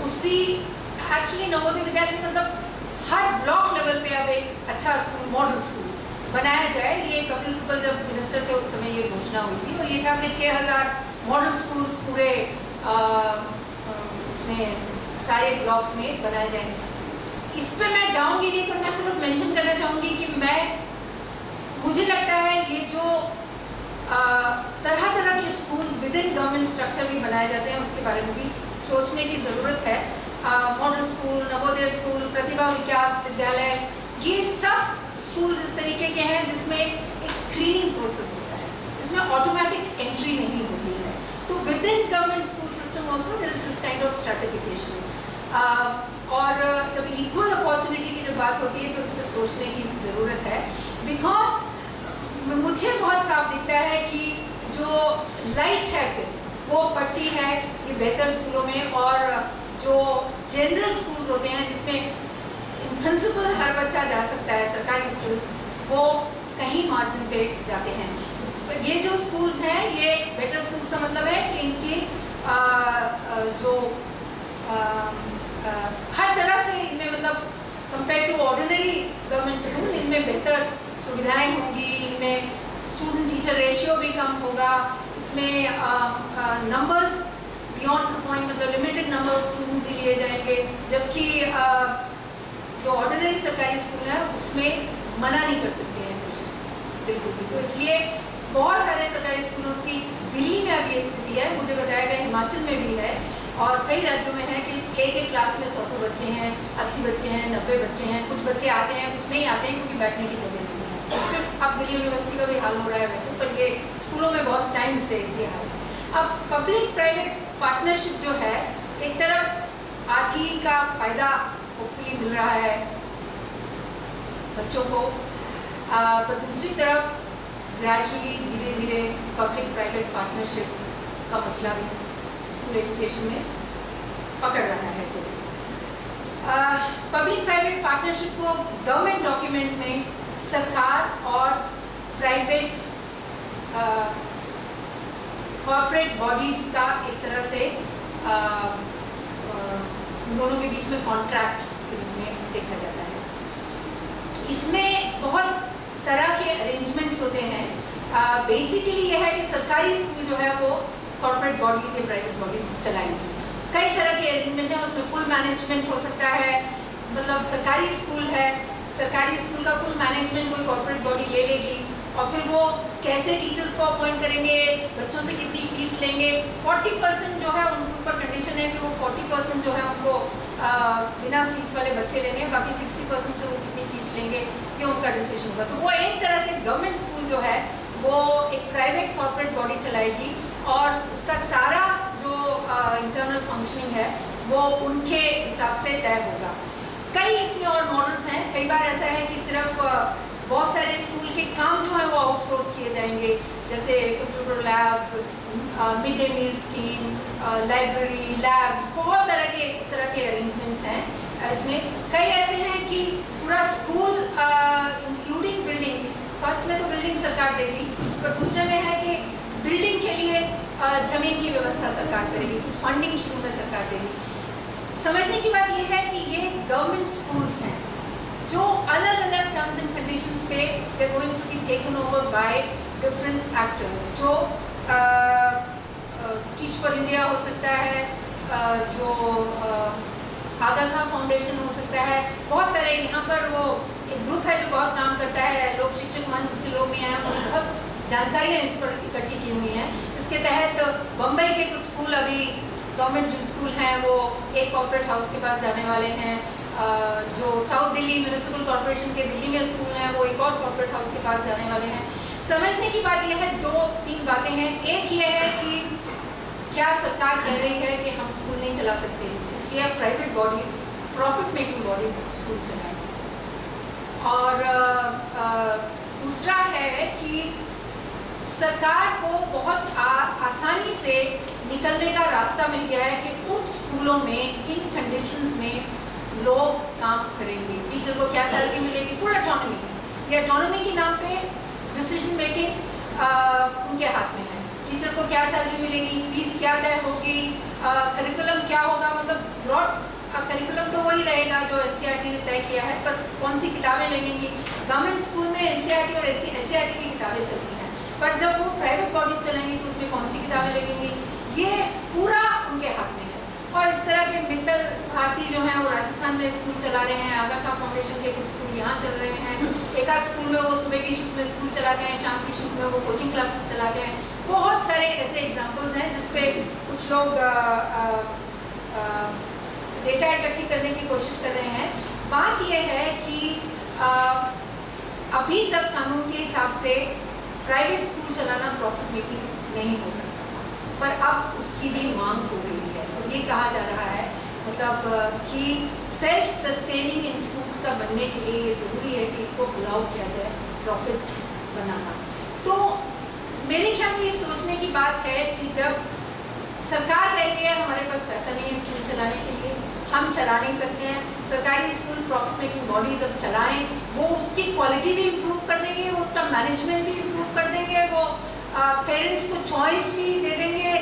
उसी एक्चुअली नवोदय विद्यालय मतलब हर ब्लॉक लेवल पे अब एक अच्छा स्कूल, मॉडल स्कूल बनाया जाए। ये कपिल सिब्बल जब मिनिस्टर थे उस समय ये घोषणा हुई थी, और ये था कि 6000 मॉडल स्कूल्स पूरे इसमें सारे ब्लॉक्स में बनाए जाएंगे। इस पर मैं जाऊंगी नहीं, पर मैं सिर्फ मेंशन करना चाहूँगी कि मुझे लगता है ये जो तरह तरह के schools with in government structure भी बनाए जाते हैं उसके बारे में भी सोचने की ज़रूरत है। मॉडल स्कूल, नवोदय स्कूल, प्रतिभा विकास विद्यालय, ये सब स्कूल्स इस तरीके के हैं जिसमें एक स्क्रीनिंग प्रोसेस होता है, इसमें ऑटोमेटिक एंट्री नहीं होती है। तो within government school system also there is this kind of stratification. और जब इक्वल अपॉर्चुनिटी की जब बात होती है तो उस पर सोचने की ज़रूरत है, बिकॉज मुझे बहुत साफ दिखता है कि जो लाइट है फिर वो पड़ती है ये बेहतर स्कूलों में, और जो जनरल स्कूल्स होते हैं जिसमें इन प्रिंसिपल हर बच्चा जा सकता है, सरकारी स्कूल, वो कहीं मार्जिन पे जाते हैं। ये जो स्कूल्स हैं ये बेटर स्कूल्स का मतलब है कि इनकी जो हर तरह से इनमें मतलब compare to ordinary government school इनमें बेहतर सुविधाएं होंगी, इनमें स्टूडेंट टीचर रेशियो भी कम होगा, इसमें नंबर्स बियॉन्ड द पॉइंट मतलब लिमिटेड नंबर ऑफ स्टूडेंट्स ही लिए जाएंगे, जबकि जो ऑर्डिनरी सरकारी स्कूल है उसमें मना नहीं कर सकते हैं एडमिशन्स बिल्कुल भी। तो इसलिए बहुत सारे सरकारी स्कूलों की दिल्ली में अभी ये स्थिति है, मुझे बताया गया हिमाचल में भी है, और कई राज्यों में है कि एक क्लास में 100 बच्चे हैं, 80 बच्चे हैं, 90 बच्चे हैं, कुछ बच्चे आते हैं कुछ नहीं आते हैं क्योंकि बैठने की जगह नहीं है। अब दिल्ली यूनिवर्सिटी का भी हाल हो रहा है वैसे, पर ये स्कूलों में बहुत टाइम से ये हाल है। अब पब्लिक प्राइवेट पार्टनरशिप जो है, एक तरफ RTE का फ़ायदा होपफुली मिल रहा है बच्चों को, पर दूसरी तरफ ग्रेजुअली धीरे धीरे पब्लिक प्राइवेट पार्टनरशिप का मसला भी स्कूल एजुकेशन में पकड़ रहा है। पब्लिक प्राइवेट पार्टनरशिप को गवर्नमेंट डॉक्यूमेंट में सरकार और प्राइवेट कॉर्पोरेट बॉडीज़ का एक तरह से दोनों के बीच में कॉन्ट्रैक्ट के रूप में देखा जाता है। इसमें बहुत तरह के अरेंजमेंट्स होते हैं। बेसिकली यह है कि सरकारी स्कूल जो है वो कॉर्पोरेट बॉडीज़ या प्राइवेट बॉडीज़ चलाएंगी, कई तरह के अरेंजमेंट है, उसमें फुल मैनेजमेंट हो सकता है, मतलब सरकारी स्कूल है, सरकारी स्कूल का फुल मैनेजमेंट कोई कॉर्पोरेट बॉडी ले लेगी, और फिर वो कैसे टीचर्स को अपॉइंट करेंगे, बच्चों से कितनी फीस लेंगे। 40% जो है उनके ऊपर कंडीशन है कि वो 40% जो है उनको बिना फीस वाले बच्चे लेने हैं, बाकी 60% से वो कितनी फीस लेंगे ये उनका डिसीजन होगा। तो वो एक तरह से गवर्नमेंट स्कूल जो है वो एक प्राइवेट कॉर्पोरेट बॉडी चलाएगी, और उसका सारा जो इंटरनल फंक्शनिंग है वो उनके हिसाब से तय होगा। कई इसमें और मॉडल्स हैं। कई बार ऐसा है कि सिर्फ बहुत सारे स्कूल के काम जो है वो आउटसोर्स किए जाएंगे, जैसे computer labs, mid day meal scheme, library, labs, बहुत इस तरह के अरेंजमेंट्स हैं इसमें। कई ऐसे हैं कि पूरा स्कूल इंक्लूडिंग बिल्डिंग, फर्स्ट में तो बिल्डिंग सरकार देगी, पर दूसरे में है कि बिल्डिंग के लिए जमीन की व्यवस्था सरकार करेगी, कुछ फंडिंग शुरू में सरकार देगी। समझने की बात यह है कि ये गवर्नमेंट स्कूल्स हैं जो अलग अलग टर्म्स एंड कंडीशंस पे they going to be taken over by different actors, जो टीच फॉर इंडिया हो सकता है, जो आगा खां फाउंडेशन हो सकता है, बहुत सारे यहाँ पर वो एक ग्रुप है जो बहुत काम करता है, लोक शिक्षक मंच जिसके लोग भी हैं, उन्होंने बहुत जानकारियाँ इस पर इकट्ठी की हुई हैं। इसके तहत बम्बई के कुछ स्कूल, अभी गवर्नमेंट जो स्कूल हैं वो एक कॉर्पोरेट हाउस के पास जाने वाले हैं, जो साउथ दिल्ली म्यूनिसिपल कॉर्पोरेशन के दिल्ली में स्कूल हैं वो एक और कॉर्पोरेट हाउस के पास जाने वाले हैं। समझने की बात यह है, 2-3 बातें हैं। एक ये है कि क्या सरकार कह रही है कि हम स्कूल नहीं चला सकते, इसलिए private bodies, profit making bodies school चलाएं। और दूसरा है कि सरकार को बहुत आसानी से निकलने का रास्ता मिल गया है कि उन स्कूलों में किन कंडीशंस में लोग काम करेंगे, टीचर को क्या सैलरी मिलेगी, फुल ऑटोनॉमी। ये ऑटोनॉमी के नाम पे डिसीजन मेकिंग उनके हाथ में है। टीचर को क्या सैलरी मिलेगी, फीस क्या तय होगी, करिकुलम क्या होगा, मतलब ब्रॉड करिकुलम तो वही रहेगा जो एनसीईआरटी ने तय किया है, पर कौन सी किताबें लगेंगी। गवर्नमेंट स्कूल में एनसीईआरटी और एससीईआरटी की किताबें चलती हैं, पर जब वो प्राइवेट बॉडीज चलेंगी तो उसमें कौन सी किताबें लगेंगी, ये पूरा उनके हाथ में है। और इस तरह के मित्तल भारती जो हैं वो राजस्थान में स्कूल चला रहे हैं, आगा खां फाउंडेशन के कुछ स्कूल यहाँ चल रहे हैं, एक आध स्कूल में वो सुबह की शिफ्ट में स्कूल चलाते हैं, शाम की शिफ्ट में वो कोचिंग क्लासेस चलाते हैं। बहुत सारे ऐसे एग्जाम्पल्स हैं जिसपे कुछ लोग डेटा इकट्ठी करने की कोशिश कर रहे हैं। बात यह है कि अभी तक कानून के हिसाब से प्राइवेट स्कूल चलाना प्रॉफिट मेकिंग नहीं हो सकता था, पर अब उसकी भी मांग हो रही है। और ये कहा जा रहा है मतलब कि सेल्फ सस्टेनिंग इन स्कूल्स का बनने के लिए ये ज़रूरी है कि इनको अलाउ किया जाए प्रॉफिट बनाना। तो मेरे ख्याल में ये सोचने की बात है कि जब सरकार कह रही है हमारे पास पैसा नहीं है स्कूल चलाने के लिए, हम चला नहीं सकते हैं, सरकारी स्कूल प्रॉफिट मेकिंग बॉडीज अब चलाएं, वो उसकी क्वालिटी भी इम्प्रूव कर देंगे, वो उसका मैनेजमेंट भी इम्प्रूव कर देंगे, वो पेरेंट्स को चॉइस भी दे देंगे,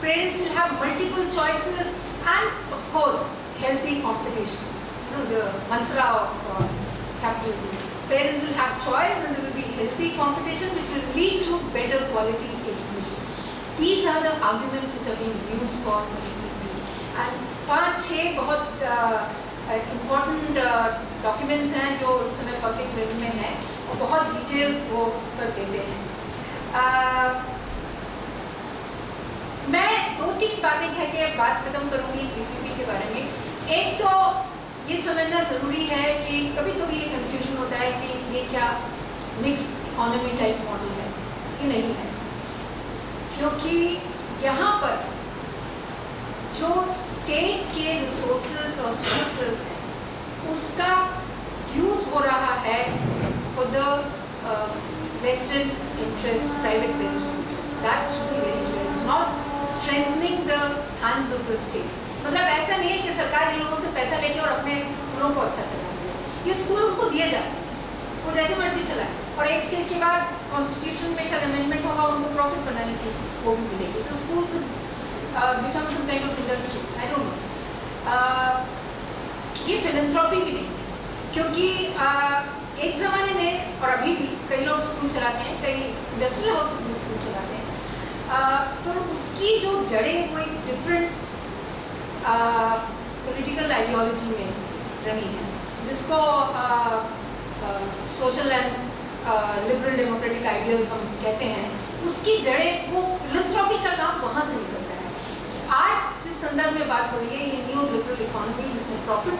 parents will have multiple choices end of course healthy competition, the Mantra of capitalism. Parents will have choice and there will be healthy competition which will lead to better quality education. These are the arguments which are being used for PPP. And 5-6 बहुत important documents हैं जो इस समय पब्लिक डोमेन में हैं और बहुत डिटेल्स वो इस पर देते हैं। मैं 2-3 बातें कह के बात खत्म करूँगी PPP के बारे में। एक तो ये समझना ज़रूरी है कि कभी कभी ये कंफ्यूजन होता है कि ये क्या मिक्स्ड इकोनॉमी टाइप मॉडल है कि नहीं है, क्योंकि यहाँ पर जो स्टेट के रिसोर्सेज और स्ट्रक्चर्स हैं उसका यूज़ हो रहा है for the western interest, private western interest. That should be very clear. It's not strengthening the hands of the state. मतलब ऐसा नहीं है कि सरकार इन लोगों से पैसा लेके और अपने स्कूलों को अच्छा चलाएगी, ये स्कूल उनको दिए जाते हैं, वो जैसे मर्जी चलाए, और एक स्टेज के बाद कॉन्स्टिट्यूशन में शायद अमेंडमेंट होगा, उनको प्रॉफिट बनाने की वो भी मिलेगी, तो schools become some kind of industry. I don't know, ये फिलैंथ्रोपी भी नहीं है, क्योंकि एक ज़माने में और अभी भी कई लोग स्कूल चलाते हैं, कई इंडस्ट्रियल हाउसेस में स्कूल चलाते हैं, तो उसकी जो जड़ें वो एक डिफरेंट पॉलिटिकल आइडियोलॉजी में रही है, जिसको social and liberal democratic ideals हम कहते हैं, उसकी जड़ें, वो फिलैंथ्रोपी का काम वहाँ से निकलता है। आज जिस संदर्भ में बात हो रही है, ये न्यू लिबरल इकोनॉमी जिसमें profit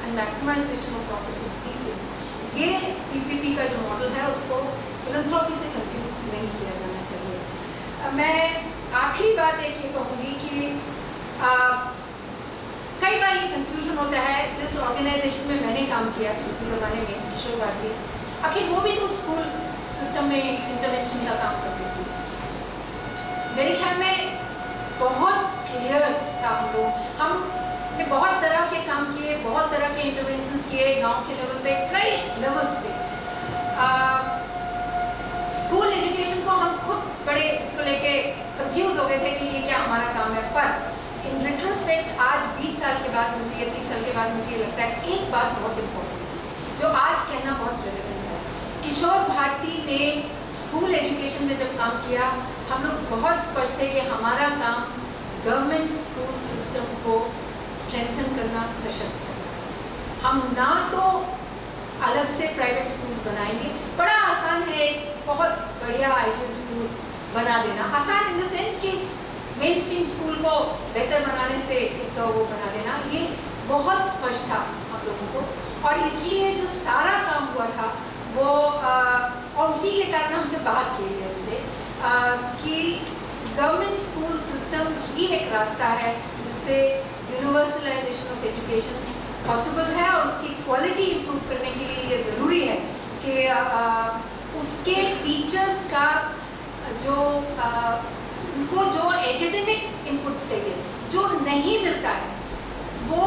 and maximisation of profit is key, ये पीपीपी का जो मॉडल है उसको फिलैंथ्रोपी से कंफ्यूज नहीं किया जाना चाहिए। मैं आखिरी बात एक ये कहूँगी कि कई बार ये कंफ्यूजन होता है, जिस ऑर्गेनाइजेशन में मैंने काम किया किसी ज़माने में, किशोर भारती, आखिर वो भी तो स्कूल सिस्टम में इंटरवेंशन का काम करती थी। मेरे ख्याल में बहुत क्लियर था हमने बहुत तरह के काम किए, बहुत तरह के इंटरवेंशन किए, गांव के लेवल पे, कई लेवल्स पे। स्कूल एजुकेशन को हम खुद बड़े इसको लेके कंफ्यूज हो गए थे कि ये क्या हमारा काम है, पर इन रिट्रोस्पेक्ट आज 20 साल के बाद मुझे या 30 साल के बाद मुझे लगता है एक बात बहुत इम्पोर्टेंट है जो आज कहना बहुत रेलेवेंट है। किशोर भारती ने स्कूल एजुकेशन में जब काम किया, हम लोग बहुत स्पष्ट थे कि हमारा काम गवर्नमेंट स्कूल सिस्टम को स्ट्रेंथन करना, सशक्त करना। हम ना तो अलग से प्राइवेट स्कूल्स बनाएंगे, बड़ा आसान है बहुत बढ़िया आइडियल स्कूल बना देना, आसान इन द सेंस कि मेन स्ट्रीम स्कूल को बेहतर बनाने से एक वो बना देना, ये बहुत स्पष्ट था हम लोगों को। और इसलिए जो सारा काम हुआ था वो और उसी के कारण हम फिर बाहर किए गए उससे कि गवर्नमेंट स्कूल सिस्टम ही एक रास्ता है जिससे यूनिवर्सलाइजेशन ऑफ एजुकेशन पॉसिबल है, और उसकी क्वालिटी इम्प्रूव करने के लिए ये ज़रूरी है कि उसके टीचर्स का जो उनको जो एकेडमिक इनपुट्स चाहिए, जो नहीं मिलता है, वो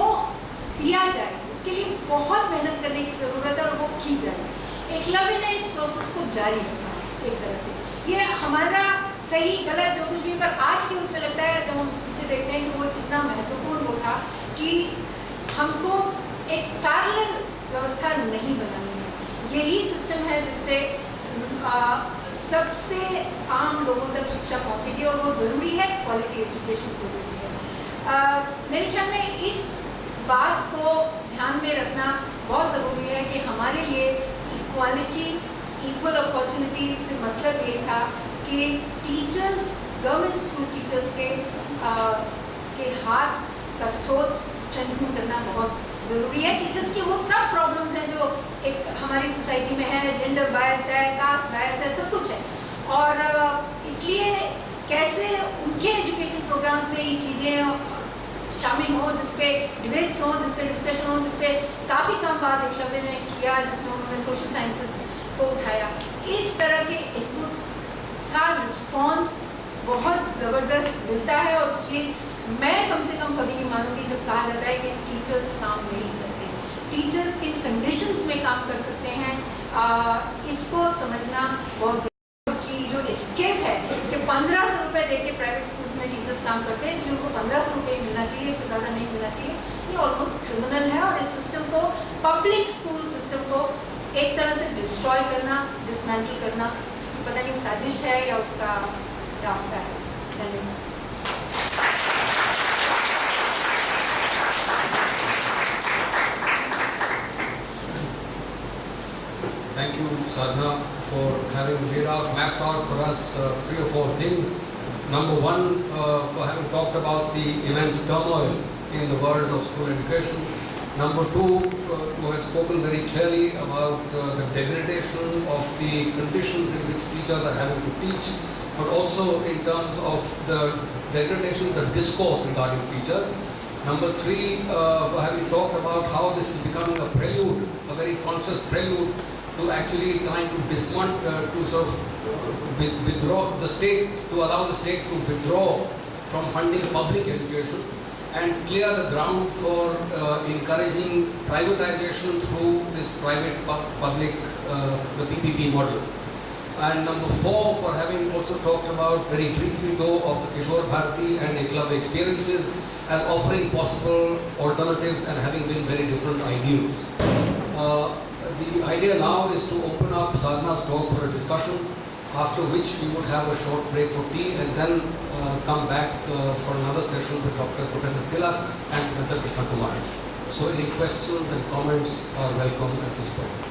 दिया जाए। उसके लिए बहुत मेहनत करने की ज़रूरत है और वो की जाए। एकलव्य ने इस प्रोसेस को जारी रखा एक तरह से। ये हमारा सही गलत जो कुछ भी, पर आज के उसमें लगता है जब हम पीछे देखते हैं कि वो कितना महत्वपूर्ण वो था कि हमको एक पैरेलल व्यवस्था नहीं बनानी है। यही सिस्टम है जिससे सबसे आम लोगों तक शिक्षा पहुंचेगी, और वो ज़रूरी है, क्वालिटी एजुकेशन ज़रूरी है। मेरे ख्याल में इस बात को ध्यान में रखना बहुत ज़रूरी है कि हमारे लिए इक्वालिटी, इक्वल अपॉर्चुनिटी से मतलब ये था कि टीचर्स, गवर्नमेंट स्कूल टीचर्स के हाथ का सोच स्ट्रेंथन करना बहुत ज़रूरी है। टीचर्स की वो सब प्रॉब्लम्स हैं जो एक हमारी सोसाइटी में है, जेंडर बायस है, कास्ट बायस है, सब कुछ है, और इसलिए कैसे उनके एजुकेशन प्रोग्राम्स में ये चीज़ें शामिल हों, जिसपे डिबेट्स हों, जिसपे डिस्कशन हो, जिसपे काफ़ी कम बात एकलव्य ने किया, जिसमें उन्होंने सोशल साइंसेस को उठाया। इस तरह के इनपुट्स का रिस्पॉन्स बहुत ज़बरदस्त मिलता है, और इसलिए मैं कम से कम कभी नहीं मानूंगी जब कहा जाता है कि टीचर्स काम नहीं करते। टीचर्स किन कंडीशंस में काम कर सकते हैं, इसको समझना बहुत ज़रूरी है। उसकी जो एस्केप है कि 1500 रुपये दे के प्राइवेट स्कूल्स में टीचर्स काम करते हैं, इसलिए उनको 1500 रुपये मिलना चाहिए, इससे ज़्यादा नहीं मिलना चाहिए, ये ऑलमोस्ट क्रिमिनल है। और इस सिस्टम को, पब्लिक स्कूल सिस्टम को एक तरह से डिस्ट्रॉय करना, डिसमेंटल करना, उसकी पता नहीं साजिश है या उसका रास्ता है। धन्यवाद। Thank you, Sadhana, for having laid out, mapped out for us 3 or 4 things. Number one, for having talked about the immense turmoil in the world of school education. Number two, who has spoken very clearly about the degradation of the conditions in which teachers are having to teach, but also in terms of the degradation of the discourse regarding teachers. Number three, for having talked about how this is becoming a prelude, a very conscious prelude to actually trying to to sort of withdraw the state, to allow the state to withdraw from funding public education and clear the ground for encouraging privatization through this private public, the PPP model. And number four, for having also talked about very briefly though of the Kishore Bharati and Eklavya experiences as offering possible alternatives and having been very different ideals. The idea now is to open up Sadhana's talk for a discussion. after which we would have a short break for tea and then come back for another session with Professor Tilak and Professor Krishna Kumar. So any questions and comments are welcome at this point.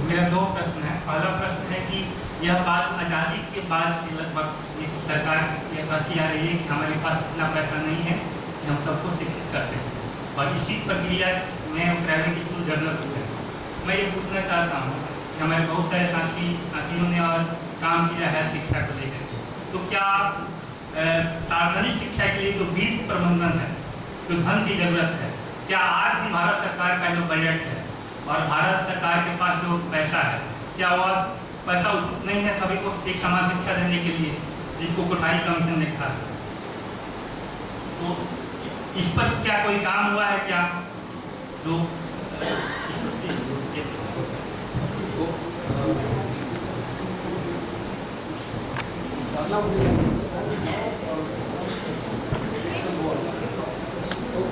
मेरा दो प्रश्न है। पहला प्रश्न है कि यह बात आज़ादी के बाद से लगभग एक सरकार से कहती आ रही है कि हमारे पास इतना पैसा नहीं है कि हम सबको शिक्षित कर सकें, और इसी प्रक्रिया में प्राइवेट स्कूल डेवलप हुए हैं। मैं ये पूछना चाहता हूँ कि हमारे बहुत सारे साथियों ने और काम किया है शिक्षा को लेकर। तो क्या सार्वजनिक शिक्षा के लिए जो वित्त प्रबंधन है, जो धन की जरूरत है, क्या आज भी भारत सरकार का जो बजट है और भारत सरकार के पास जो पैसा है, क्या वह पैसा नहीं है सभी को एक समान शिक्षा देने के लिए, जिसको कोठारी कमीशन ने कहा? तो इस पर क्या कोई काम हुआ है क्या? जो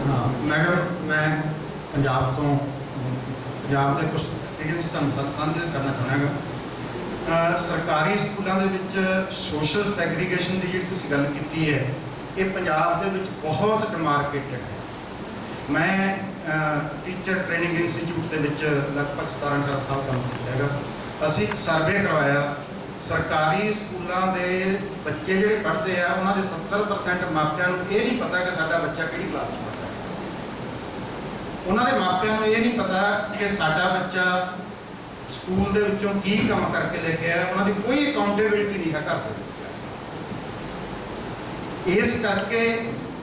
हाँ मैडम, मैं पंजाब के कुछ एक्सपीरियंस साझे करना चाहूँगा। सरकारी स्कूलों के सोशल सैग्रीगेशन की जी तुसीं गल की है, ये पंजाब के बहुत डिमार्केटेड है। मैं टीचर ट्रेनिंग इंस्टीट्यूट के लगभग 17-18 साल काम किया है। असी सर्वे करवाया, सरकारी स्कूलों के बच्चे जोड़े पढ़ते हैं उन्होंने 70% मापिया ये नहीं पता कि साडा बच्चा किहड़ी क्लास में पढ़ता है। उन्होंने मापिया ये नहीं पता कि साडा बच्चा स्कूल के विचों की काम करके लेके आया, उन्होंने कोई अकाउंटेबिलिटी नहीं है घर के। इस करके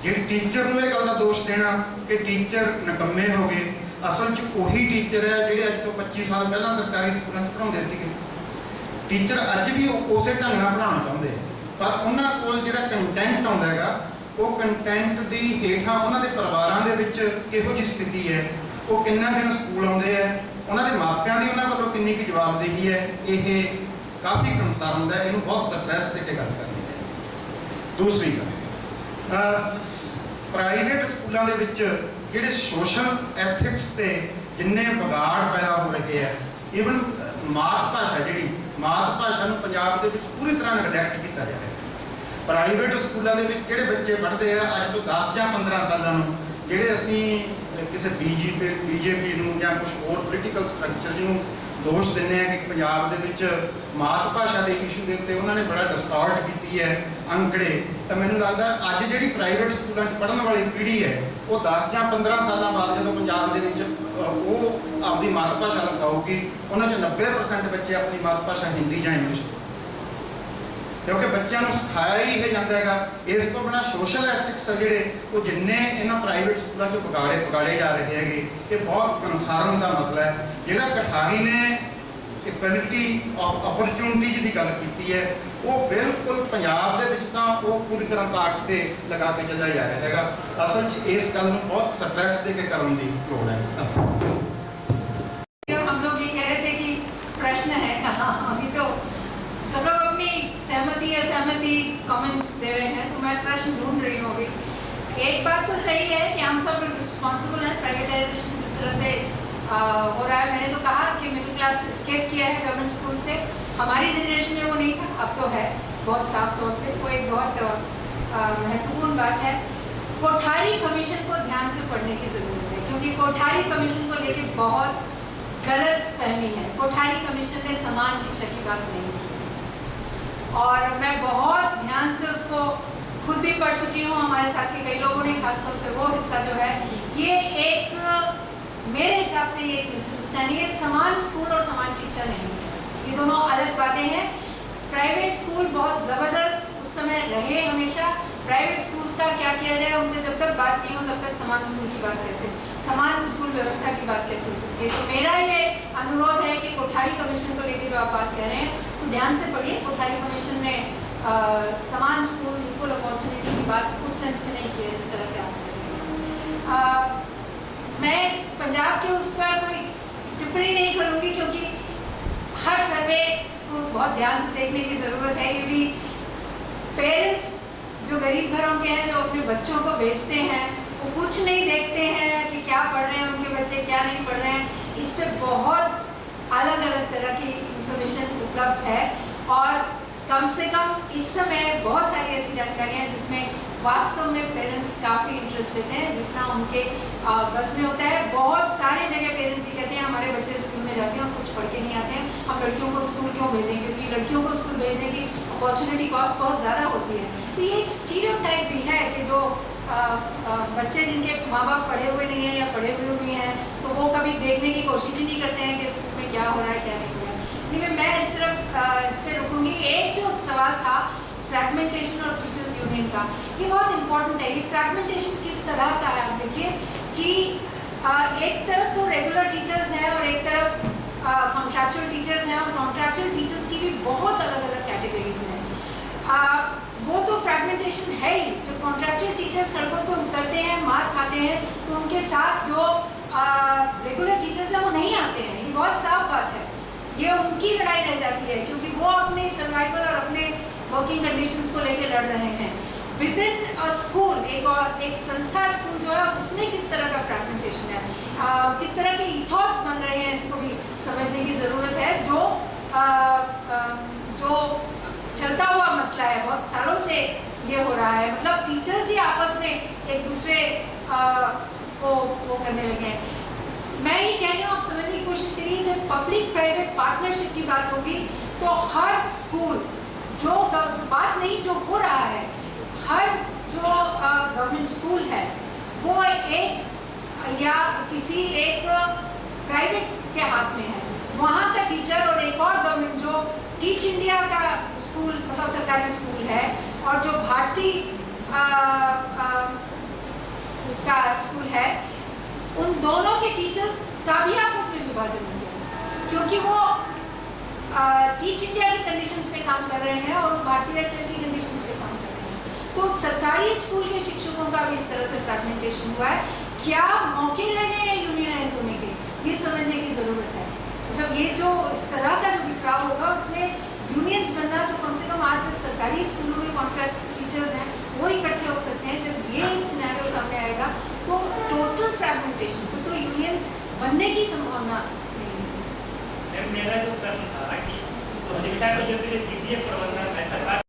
जी टीचर को यह गल का दोष देना कि टीचर निकम्मे हो गए, असल वही टीचर है जोड़े अज तो 25 साल पहला सरकारी स्कूलों पढ़ाते थे। टीचर अज भी उस ढंग से पढ़ाना चाहते हैं, पर उन्होंने को जो कंटेंट आता है वो कंटेंट की हेठा उन्होंने परिवारों के किहो जी स्थिति है, वो किन्ना दिन स्कूल आते हैं, उन्होंने मापिया की उन्होंने वालों कितनी की जवाबदेही है, ये काफ़ी कंसर्न होता है। इन्हों बहुत स्ट्रैस देकर गल करनी चाहिए। दूसरी गल, प्राइवेट स्कूलों के जोड़े सोशल एथिक्स से जिन्ने बिगाड़ पैदा हो रहे हैं, ईवन मात भाषा जी मात-भाषा पंजाब के पूरी तरह निगलैक्ट किया जा रहा है। प्राइवेट स्कूलों के जोड़े बच्चे पढ़ते हैं अज तो 10 या 15 सालों जोड़े असी किसी बीजेपी या कुछ होर पोलिटिकल स्ट्रक्चर जिन्हों दोष देने कि पंजाब के मात भाषा के इशू के उत्ते उन्होंने बड़ा डिस्टॉर्ट की है अंकड़े। तो मैंने लगता अज जी प्राइवेट स्कूलों पढ़ने वाली पीढ़ी है वो 10 या 15 साल बाद जो पंजाब के अपनी मात भाषा लिखाऊगी, उन्होंने 90% बच्चे अपनी मात भाषा हिंदी या इंग्लिश, क्योंकि बच्चों को सिखाया ही यह जाता है। इस तो बिना सोशल एथिक्स है जोड़े वो जिन्ने इन्होंने प्राइवेट स्कूलों बिगाड़े जा रहे हैं, ये बहुत कंसर्न का मसला है। जोड़ा कठारी ने इक्वलिटी अपॉर्चुनिटीज की गल की है, वो बिल्कुल पंजाब के वो पूरी तरह ताक से लगा के चला जा रहा है। असल इस गल में बहुत स्ट्रैस दे के करने की लोड़ है। हम लोग ये कह रहे थे कि प्रश्न है कहाँ, अभी तो सब लोग अपनी असहमति कमेंट्स दे रहे हैं, तो मैं प्रश्न ढूंढ रही हूँ। अभी एक बात तो सही है कि हम सब रिस्पॉन्सिबल हैं, प्राइवेटाइजेशन जिस तरह से हो रहा है। मैंने तो कहा कि मिडिल क्लास स्केप किया है गवर्नमेंट स्कूल से, हमारी जनरेशन में वो नहीं था, अब तो है बहुत साफ तौर से। वो एक बहुत महत्वपूर्ण बात है। कोठारी कमीशन को ध्यान से पढ़ने की ज़रूरत है, क्योंकि कोठारी कमीशन को लेकर बहुत गलत फहमी है। कोठारी कमीशन ने समान शिक्षा की बात नहीं की और मैं बहुत ध्यान से उसको खुद भी पढ़ चुकी हूँ, हमारे साथ के कई लोगों ने, खासतौर से वो हिस्सा जो है, ये एक मेरे हिसाब से ये एक मिसअंडरस्टैंडिंग है। समान स्कूल और समान शिक्षा नहीं है, ये दोनों अलग बातें हैं। प्राइवेट स्कूल बहुत ज़बरदस्त उस समय रहे हमेशा। प्राइवेट स्कूल्स का क्या किया जाए, उनमें जब तक बात नहीं हो तब तक समान स्कूल की बात कैसे, समान स्कूल व्यवस्था की बात कैसे हो सकती है। तो मेरा ये अनुरोध है कि कोठारी कमीशन को लेकर जो आप बात कह रहे हैं उसको ध्यान से पढ़िए। कोठारी कमीशन ने समान स्कूल, इक्वल अपॉर्चुनिटी की बात उस सेंस में नहीं की है जिस तरह से आप कह रहे हैं। मैं पंजाब के उस पर कोई टिप्पणी नहीं करूँगी, क्योंकि हर सर्वे को बहुत ध्यान से देखने की ज़रूरत है। ये भी पेरेंट्स जो गरीब घरों के हैं, जो अपने बच्चों को भेजते हैं, वो कुछ नहीं देखते हैं कि क्या पढ़ रहे हैं उनके बच्चे, क्या नहीं पढ़ रहे हैं। इस पर बहुत अलग अलग तरह की इंफॉर्मेशन उपलब्ध है और कम से कम इस समय बहुत सारी ऐसी जानकारियाँ हैं जिसमें वास्तव में पेरेंट्स काफ़ी इंटरेस्ट लेते हैं, जितना उनके बस में होता है। बहुत सारे जगह पेरेंट्स ये कहते हैं हमारे बच्चे स्कूल में जाते हैं और कुछ पढ़ के नहीं आते हैं, हम लड़कियों को स्कूल क्यों भेजें, क्योंकि लड़कियों को स्कूल भेजने की अपॉर्चुनिटी कॉस्ट बहुत ज़्यादा होती है। तो ये एक स्टीरियोटाइप भी है कि जो बच्चे जिनके माँ बाप पढ़े हुए नहीं हैं या पढ़े हुए भी हैं, तो वो कभी देखने की कोशिश ही नहीं करते हैं कि स्कूल में क्या हो रहा है क्या नहीं हो रहा है। नहीं, मैं सिर्फ इस पे रुकूंगी। एक जो सवाल था फ्रैगमेंटेशन और टीचर्स यूनियन का, ये बहुत इंपॉर्टेंट है। ये फ्रैगमेंटेशन किस तरह का है, आप देखिए कि एक तरफ तो रेगुलर टीचर्स हैं और एक तरफ कॉन्ट्रैक्चुअल टीचर्स हैं, और कॉन्ट्रैक्चुअल टीचर्स की भी बहुत अलग अलग कैटेगरीज हैं। वो तो फ्रैगमेंटेशन है ही। जो कॉन्ट्रैक्चुअल टीचर्स सड़कों पर उतरते हैं, मार खाते हैं, तो उनके साथ जो रेगुलर टीचर्स हैं वो नहीं आते हैं। ये बहुत साफ बात है, ये उनकी लड़ाई रह जाती है, क्योंकि वो अपने सर्वाइवल और अपने वर्किंग कंडीशंस को लेकर लड़ रहे हैं। विद इन अ स्कूल, एक संस्था स्कूल जो है, उसमें किस तरह का फ्रैगमेंटेशन है, किस तरह के इथॉस बन रहे हैं, इसको भी समझने की ज़रूरत है। जो चलता हुआ मसला है, बहुत सालों से ये हो रहा है, मतलब टीचर्स ही आपस में एक दूसरे को वो करने लगे हैं। मैं ये कह रही हूँ, आप समझने की कोशिश करिए, जब पब्लिक प्राइवेट पार्टनरशिप की बात होगी तो हर स्कूल जो बात नहीं, जो हो रहा है, हर जो गवर्नमेंट स्कूल है वो एक या किसी एक प्राइवेट के हाथ में है। वहाँ का टीचर और एक और गवर्नमेंट जो टीच इंडिया का स्कूल, मतलब सरकारी स्कूल है, और जो भारतीय इसका स्कूल है, उन दोनों के टीचर्स का भी आपस में विभाजन हो गया, क्योंकि वो टीच इंडिया की कंडीशंस पे काम कर रहे हैं और भारतीय की कंडीशंस पे काम कर रहे हैं। तो सरकारी स्कूल के शिक्षकों का भी इस तरह से फ्रैगमेंटेशन हुआ है। क्या मौके रह गए हैं यूनियनाइज होने के, ये समझने की ज़रूरत है। मतलब ये जो इस तरह का जो बिखराव होगा, उसमें यूनियंस बनना, तो कम से कम आज जब सरकारी स्कूलों में कॉन्ट्रैक्ट टीचर्स हैं वो इकट्ठे हो सकते हैं। जब ये सिनेरियो सामने आएगा तो टोटल फ्रैगमेंटेशन, फिर तो यूनियंस बनने की संभावना नहीं है। मेरा जो प्रश्न था कि शिक्षा के क्षेत्र के वित्तीय प्रबंधन में सरकार